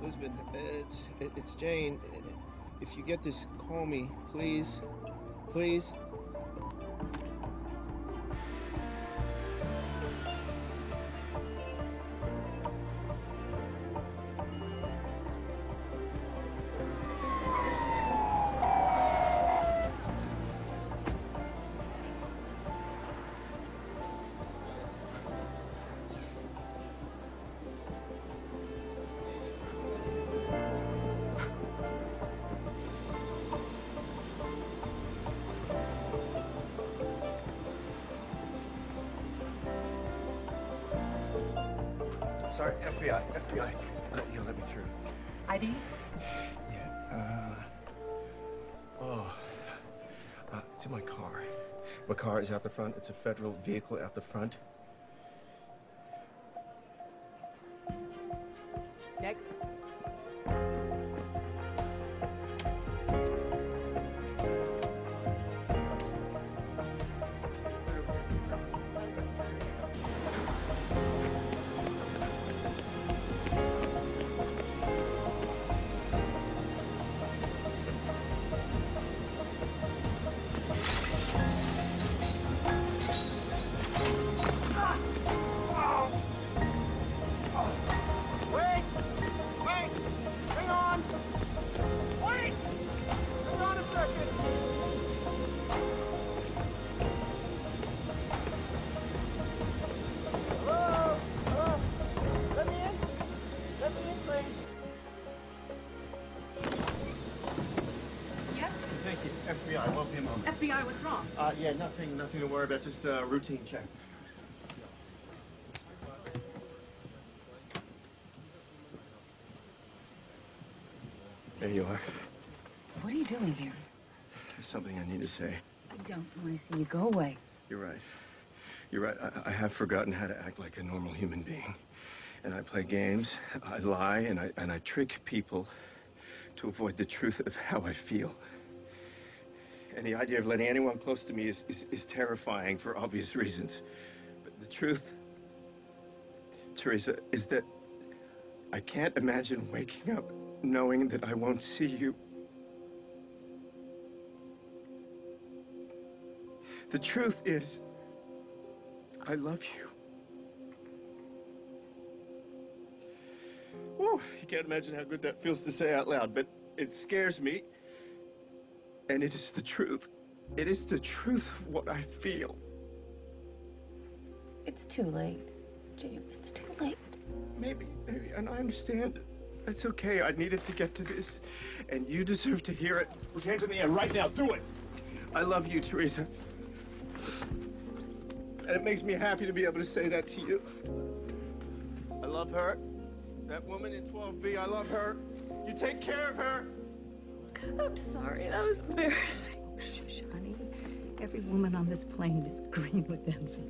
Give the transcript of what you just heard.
Lisbon, it's Jane. If you get this, call me, please. Please. Sorry, FBI. You let me through. ID? Yeah, it's in my car. My car is out the front. It's a federal vehicle out the front. Next. FBI, won't be a moment. FBI, what's wrong? Yeah, nothing to worry about. Just a routine check. There you are. What are you doing here? There's something I need to say. I don't want to see you. Go away. You're right. You're right. I have forgotten how to act like a normal human being. And I play games, I lie, and I trick people to avoid the truth of how I feel. And the idea of letting anyone close to me is terrifying for obvious reasons. But the truth, Teresa, is that I can't imagine waking up knowing that I won't see you. The truth is, I love you. Whew, you can't imagine how good that feels to say out loud, but it scares me. And it is the truth. It is the truth of what I feel. It's too late, Jim. It's too late. Maybe, and I understand. That's okay. I needed to get to this, and you deserve to hear it. Put your hands in the air right now. Do it. I love you, Teresa. And it makes me happy to be able to say that to you. I love her. That woman in 12B, I love her. You take care of her. I'm sorry, that was embarrassing. Oh, shush, honey. Every woman on this plane is green with envy.